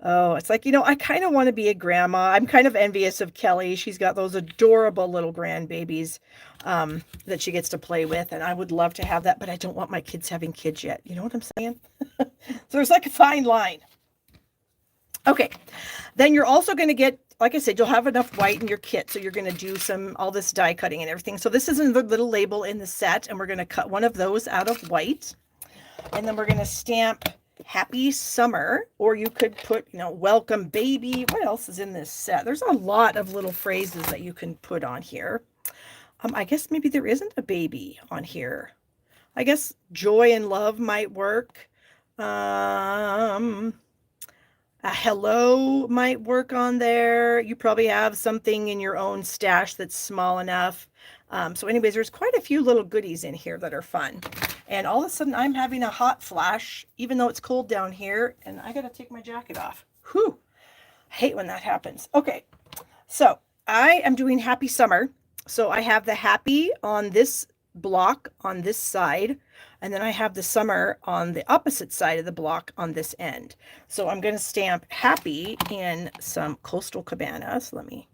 Oh, it's like, you know, I kind of want to be a grandma. I'm kind of envious of Kelly. She's got those adorable little grandbabies that she gets to play with. And I would love to have that, but I don't want my kids having kids yet. You know what I'm saying? So there's like a fine line. Okay. Then you're also going to get, like I said, you'll have enough white in your kit. So you're going to do all this die cutting and everything. So this is the little label in the set, and we're going to cut one of those out of white. And then we're going to stamp happy summer, or you could put, you know, welcome baby. What else is in this set? There's a lot of little phrases that you can put on here. I guess maybe there isn't a baby on here. I guess joy and love might work. A hello might work on there. You probably have something in your own stash that's small enough. So anyways, there's quite a few little goodies in here that are fun. And all of a sudden I'm having a hot flash, even though it's cold down here, and I got to take my jacket off. Whew. I hate when that happens. Okay. So I am doing happy summer. So I have the happy on this block on this side, and then I have the summer on the opposite side of the block on this end. So I'm going to stamp happy in some Coastal Cabana. So let me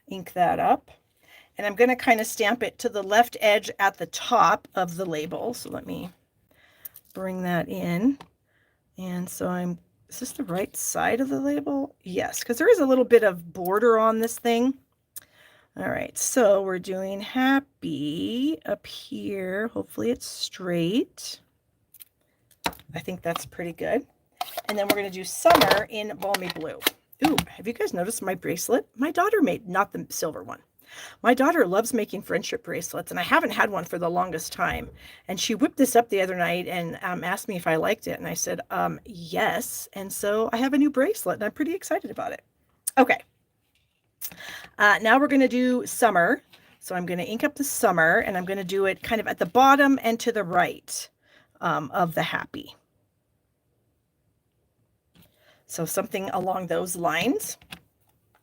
ink that up, and I'm going to kind of stamp it to the left edge at the top of the label. So let me bring that in. And so is this the right side of the label? Yes, because there is a little bit of border on this thing. All right, so we're doing happy up here. Hopefully it's straight. I think that's pretty good. And then we're going to do summer in balmy blue. Ooh, have you guys noticed my bracelet? My daughter made, not the silver one. My daughter loves making friendship bracelets, and I haven't had one for the longest time. And she whipped this up the other night and asked me if I liked it. And I said, yes. And so I have a new bracelet, and I'm pretty excited about it. Okay. Now we're going to do summer. So I'm going to ink up the summer, and I'm going to do it kind of at the bottom and to the right of the happy. So something along those lines.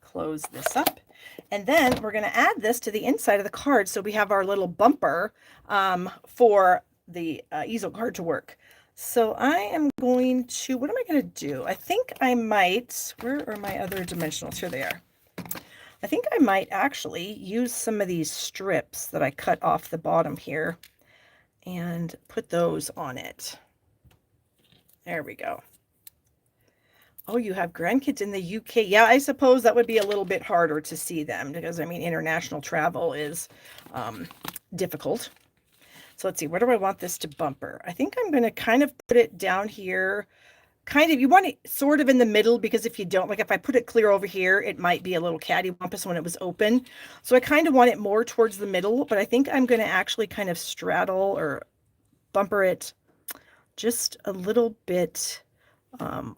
Close this up. And then we're going to add this to the inside of the card. So we have our little bumper for the easel card to work. So I am going to, what am I going to do? I think I might, where are my other dimensionals? Here they are. I think I might actually use some of these strips that I cut off the bottom here and put those on it. There we go. Oh, you have grandkids in the UK. Yeah, I suppose that would be a little bit harder to see them because, I mean, international travel is difficult. So let's see, where do I want this to bumper? I think I'm going to kind of put it down here. Kind of, you want it sort of in the middle, because if you don't, like if I put it clear over here, it might be a little cattywampus when it was open. So I kind of want it more towards the middle, but I think I'm going to actually kind of straddle or bumper it just a little bit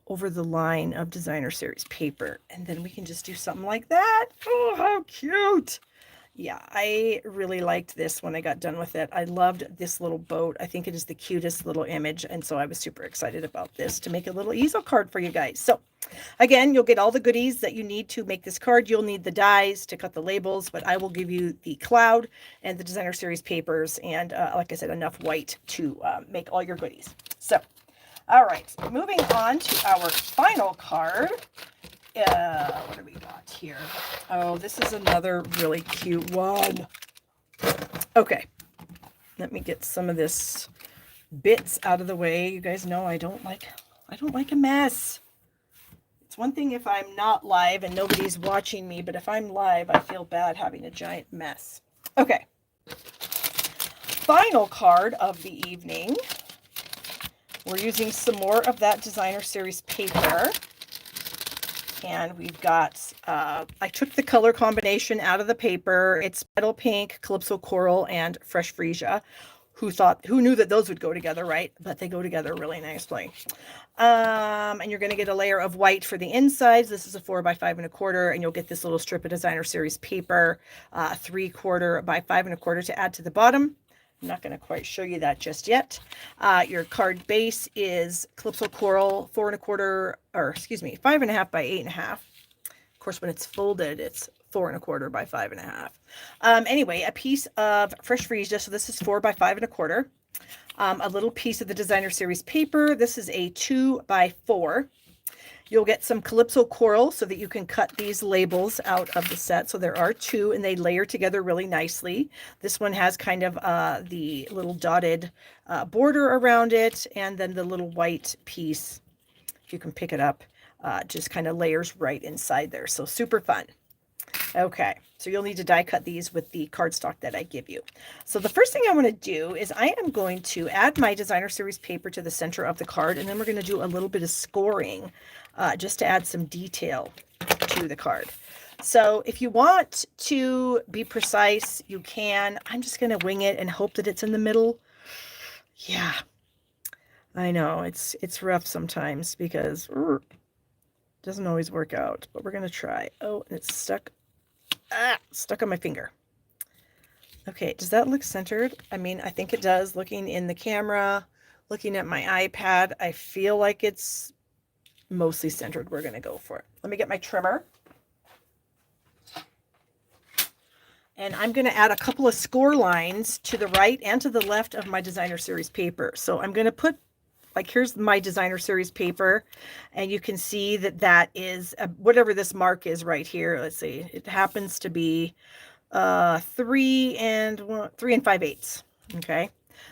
over the line of designer series paper. And then we can just do something like that. Oh, how cute. Yeah, I really liked this when I got done with it. I loved this little boat. I think it is the cutest little image. And so I was super excited about this to make a little easel card for you guys. So again, you'll get all the goodies that you need to make this card. You'll need the dies to cut the labels, but I will give you the cloud and the designer series papers. And like I said, enough white to make all your goodies. So, all right, moving on to our final card. What do we got here? Oh, this is another really cute one. Okay, let me get some of this bits out of the way. You guys know I don't like a mess. It's one thing if I'm not live and nobody's watching me, but if I'm live, I feel bad having a giant mess. Okay, final card of the evening. We're using some more of that designer series paper. And we've got, I took the color combination out of the paper. It's Petal Pink, Calypso Coral, and Fresh Freesia. Who knew that those would go together, right? But they go together really nicely. And you're going to get a layer of white for the insides. This is a 4 by 5 1/4, and you'll get this little strip of designer series paper, 3/4 by 5 1/4 to add to the bottom. I'm not going to quite show you that just yet. Your card base is Calypso Coral 4 1/4, or excuse me, 5 1/2 by 8 1/2. Of course, when it's folded, it's 4 1/4 by 5 1/2. Anyway, a piece of Fresh Freesia. So this is 4 by 5 1/4. A little piece of the designer series paper. This is a 2 by 4. You'll get some Calypso Coral so that you can cut these labels out of the set. So there are 2, and they layer together really nicely. This one has kind of the little dotted border around it, and then the little white piece, if you can pick it up, just kind of layers right inside there. So super fun. Okay, so you'll need to die cut these with the cardstock that I give you. So the first thing I want to do is I am going to add my designer series paper to the center of the card, and then we're going to do a little bit of scoring just to add some detail to the card. So if you want to be precise, you can. I'm just going to wing it and hope that it's in the middle. Yeah, I know it's rough sometimes because it doesn't always work out, but we're going to try. Oh, and it's stuck. Stuck on my finger. Okay, does that look centered? I mean, I think it does. Looking in the camera, looking at my iPad, I feel like it's mostly centered. We're going to go for it. Let me get my trimmer. And I'm going to add a couple of score lines to the right and to the left of my designer series paper. So I'm going to put, like, here's my designer series paper, and you can see that that is whatever this mark is right here. Let's see, it happens to be 3 and 5/8. Okay,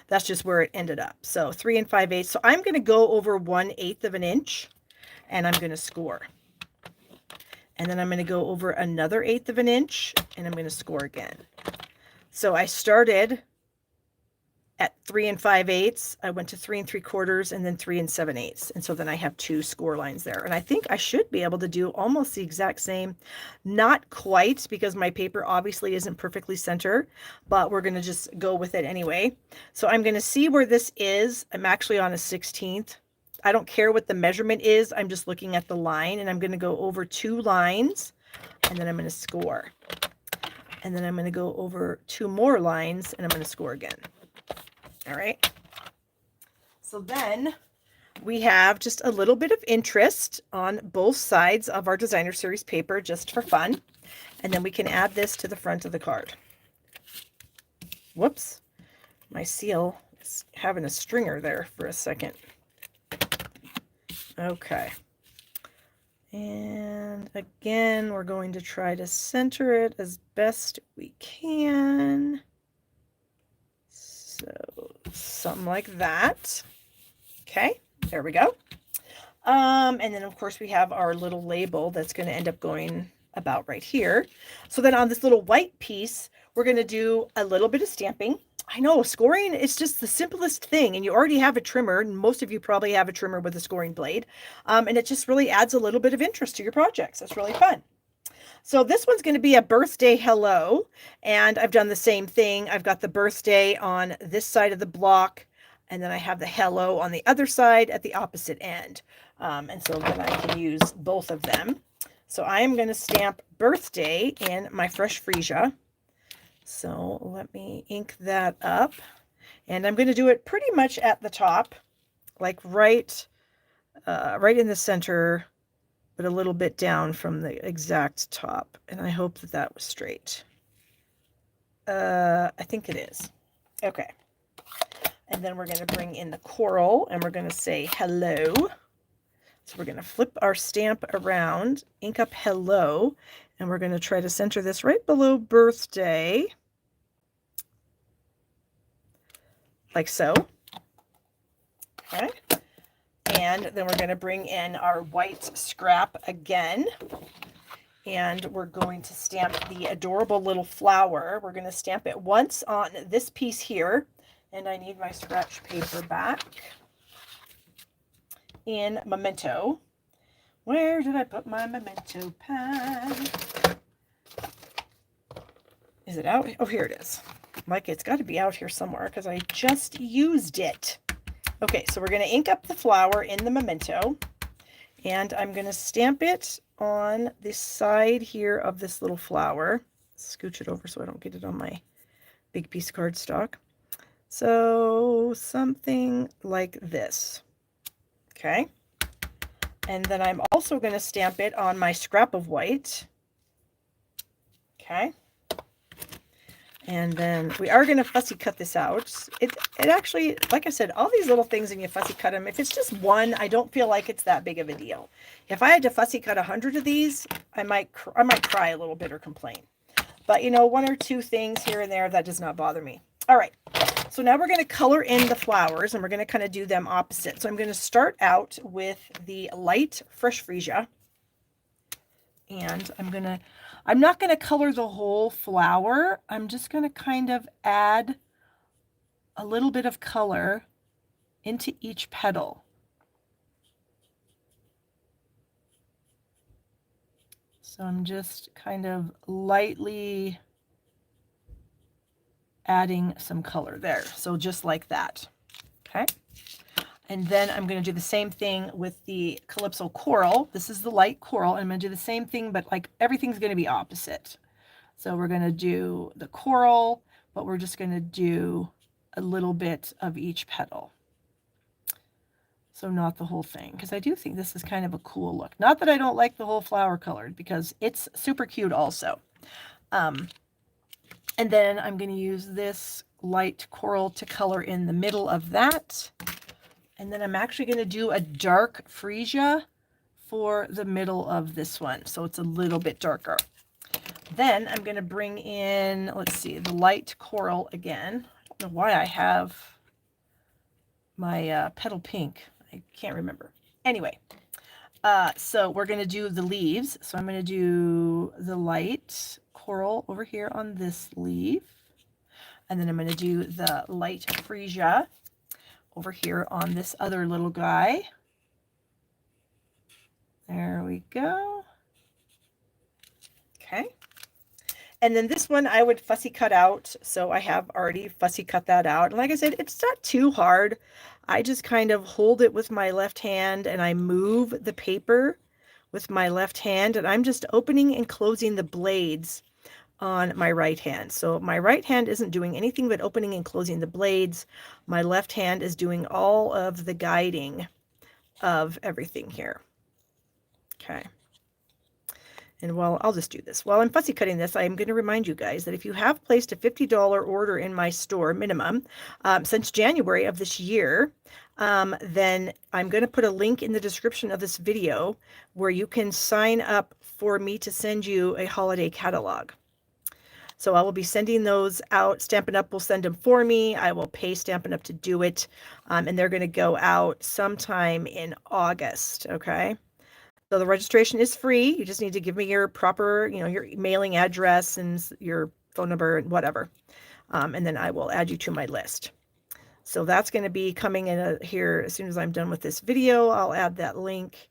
that's just where it ended up. So 3 and 5/8. So I'm going to go over 1/8 of an inch, and I'm going to score. And then I'm going to go over another 1/8 of an inch, and I'm going to score again. So I started at 3 and 5/8, I went to 3 and 3/4, and then 3 and 7/8. And so then I have 2 score lines there. And I think I should be able to do almost the exact same. Not quite, because my paper obviously isn't perfectly center, but we're going to just go with it anyway. So I'm going to see where this is. I'm actually on a 16th. I don't care what the measurement is. I'm just looking at the line, and I'm going to go over 2 lines, and then I'm going to score. And then I'm going to go over 2 more lines, and I'm going to score again. All right. So then we have just a little bit of interest on both sides of our designer series paper, just for fun. And then we can add this to the front of the card. Whoops. My seal is having a stringer there for a second. Okay. And again, we're going to try to center it as best we can. So something like that. Okay, there we go. And then of course we have our little label that's going to end up going about right here. So then on this little white piece, we're going to do a little bit of stamping. I know scoring is just the simplest thing, and you already have a trimmer, and most of you probably have a trimmer with a scoring blade. And it just really adds a little bit of interest to your projects. It's really fun. So this one's going to be a birthday hello, and I've done the same thing. I've got the birthday on this side of the block, and then I have the hello on the other side at the opposite end. And so then I can use both of them. So I am going to stamp birthday in my fresh freesia. So let me ink that up, and I'm going to do it pretty much at the top, like right in the center, but a little bit down from the exact top. And I hope that that was straight. I think it is. Okay. And then we're going to bring in the coral, and we're going to say hello. So we're going to flip our stamp around, ink up hello, and we're going to try to center this right below birthday. Like so. Okay. And then we're going to bring in our white scrap again. And we're going to stamp the adorable little flower. We're going to stamp it once on this piece here. And I need my scratch paper back in Memento. Where did I put my Memento pad? Is it out? Oh, here it is. Like, it's got to be out here somewhere because I just used it. Okay, so we're going to ink up the flower in the Memento, and I'm going to stamp it on the side here of this little flower. Scooch it over so I don't get it on my big piece of cardstock. So something like this. Okay. And then I'm also going to stamp it on my scrap of white. Okay. And then we are going to fussy cut this out. It actually, like I said, all these little things, and you fussy cut them. If it's just one, I don't feel like it's that big of a deal. If I had to fussy cut 100 of these, I might cry a little bit or complain. But, you know, 1 or 2 things here and there, that does not bother me. All right. So now we're going to color in the flowers, and we're going to kind of do them opposite. So I'm going to start out with the light fresh freesia. And I'm going to I'm not going to color the whole flower. I'm just going to kind of add a little bit of color into each petal. So I'm just kind of lightly adding some color there. So just like that. Okay. And then I'm going to do the same thing with the Calypso Coral. This is the light coral. I'm going to do the same thing, but like everything's going to be opposite. So we're going to do the coral, but we're just going to do a little bit of each petal. So not the whole thing, because I do think this is kind of a cool look. Not that I don't like the whole flower colored, because it's super cute also. And then I'm going to use this light coral to color in the middle of that. And then I'm actually going to do a dark freesia for the middle of this one. So it's a little bit darker. Then I'm going to bring in, let's see, the light coral again. I don't know why I have my petal pink. I can't remember. Anyway, so we're going to do the leaves. So I'm going to do the light coral over here on this leaf. And then I'm going to do the light freesia over here on this other little guy. There we go. Okay. And then this one I would fussy cut out. So I have already fussy cut that out. And like I said, it's not too hard. I just kind of hold it with my left hand and I move the paper with my left hand. And I'm just opening and closing the blades on my right hand. So my right hand isn't doing anything but opening and closing the blades. My left hand is doing all of the guiding of everything here. Okay. And while I'll just do this. While I'm fussy cutting this, I'm going to remind you guys that if you have placed a $50 order in my store minimum since January of this year, then I'm going to put a link in the description of this video where you can sign up for me to send you a holiday catalog. So I will be sending those out. Stampin' Up! Will send them for me. I will pay Stampin' Up! To do it. And they're going to go out sometime in August. Okay. So the registration is free. You just need to give me your proper, your mailing address and your phone number and whatever. And then I will add you to my list. So that's going to be coming in here as soon as I'm done with this video. I'll add that link.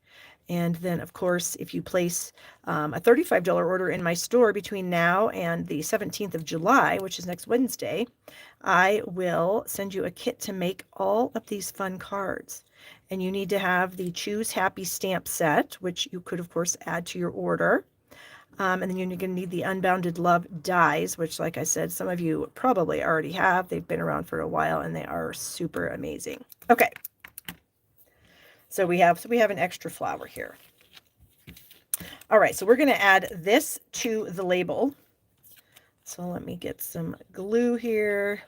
And then, of course, if you place a $35 order in my store between now and the 17th of July, which is next Wednesday, I will send you a kit to make all of these fun cards. And you need to have the Choose Happy stamp set, which you could, of course, add to your order. And then you're going to need the Unbounded Love dies, which, like I said, some of you probably already have. They've been around for a while, and they are super amazing. Okay. So we have an extra flower here. All right, so we're going to add this to the label. So let me get some glue here.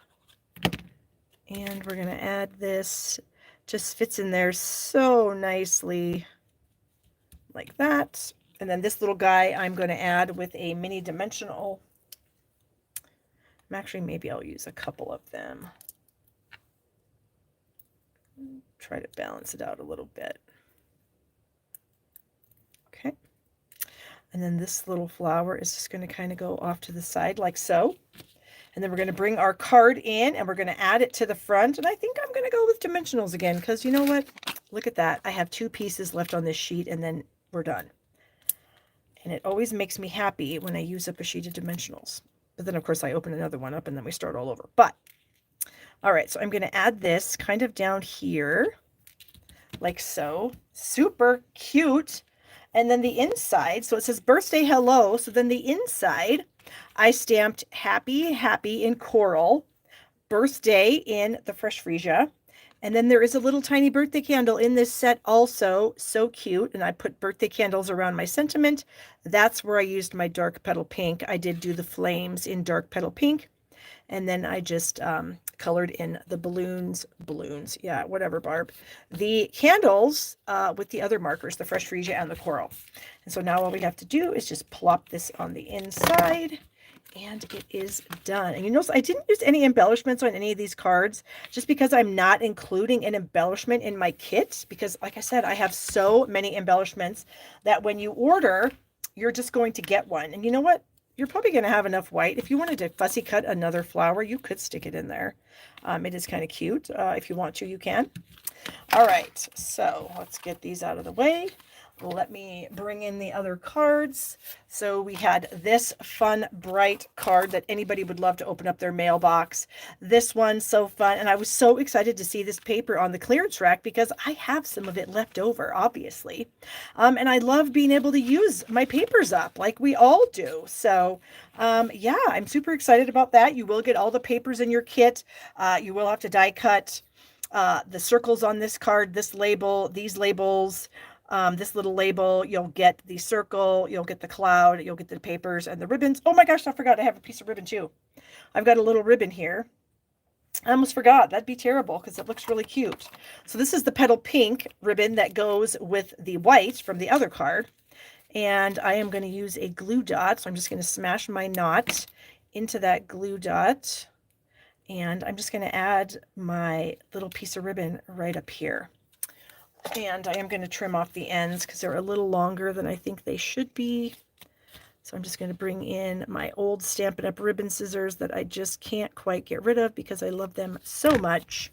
And we're going to add this. Just fits in there so nicely like that. And then this little guy I'm going to add with a mini dimensional. Actually, maybe I'll use a couple of them. Try to balance it out a little bit. Okay. And then this little flower is just going to kind of go off to the side like so. And then we're going to bring our card in and we're going to add it to the front. And I think I'm going to go with dimensionals again because you know what? Look at that. I have 2 pieces left on this sheet and then we're done. And it always makes me happy when I use up a sheet of dimensionals. But then, of course, I open another one up and then we start all over. But all right, so I'm going to add this kind of down here, like so. Super cute. And then the inside, so it says birthday hello. So then the inside, I stamped happy, happy in coral, birthday in the fresh freesia. And then there is a little tiny birthday candle in this set also. So cute. And I put birthday candles around my sentiment. That's where I used my dark petal pink. I did do the flames in dark petal pink. And then I just colored in the balloons, yeah, whatever, Barb. The candles with the other markers, the fresh freesia and the coral. And so now all we have to do is just plop this on the inside and it is done. And you notice I didn't use any embellishments on any of these cards just because I'm not including an embellishment in my kit because like I said, I have so many embellishments that when you order you're just going to get one. And you know what? You're probably going to have enough white. If you wanted to fussy cut another flower, you could stick it in there. It is kind of cute. If you want to, you can. All right, so let's get these out of the way. Let me bring in the other cards. So we had this fun, bright card that anybody would love to open up their mailbox. This one, so fun. And I was so excited to see this paper on the clearance rack because I have some of it left over, obviously. And I love being able to use my papers up like we all do. So yeah, I'm super excited about that. You will get all the papers in your kit. You will have to die cut the circles on this card, this label, these labels. This little label, you'll get the circle, you'll get the cloud, you'll get the papers and the ribbons. Oh my gosh, I forgot I have a piece of ribbon too. I've got a little ribbon here. I almost forgot. That'd be terrible because it looks really cute. So this is the petal pink ribbon that goes with the white from the other card. And I am going to use a glue dot. So I'm just going to smash my knot into that glue dot. And I'm just going to add my little piece of ribbon right up here. And I am going to trim off the ends because they're a little longer than I think they should be. So I'm just going to bring in my old Stampin' Up! Ribbon scissors that I just can't quite get rid of because I love them so much.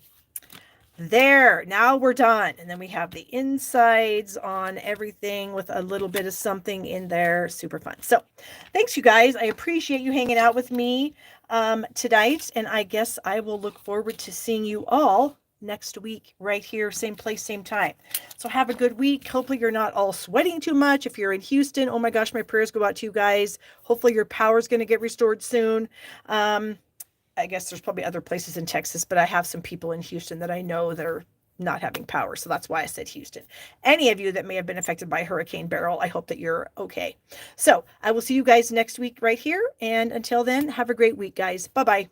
There, now we're done. And then we have the insides on everything with a little bit of something in there. Super fun. So thanks, you guys. I appreciate you hanging out with me tonight. And I guess I will look forward to seeing you all next week right here, same place, same time. So have a good week. Hopefully you're not all sweating too much. If you're in Houston, oh my gosh, my prayers go out to you guys. Hopefully your power is going to get restored soon. I guess there's probably other places in Texas, but I have some people in Houston that I know that are not having power. So that's why I said Houston. Any of you that may have been affected by Hurricane Beryl, I hope that you're okay. So I will see you guys next week right here. And until then, have a great week, guys. Bye-bye.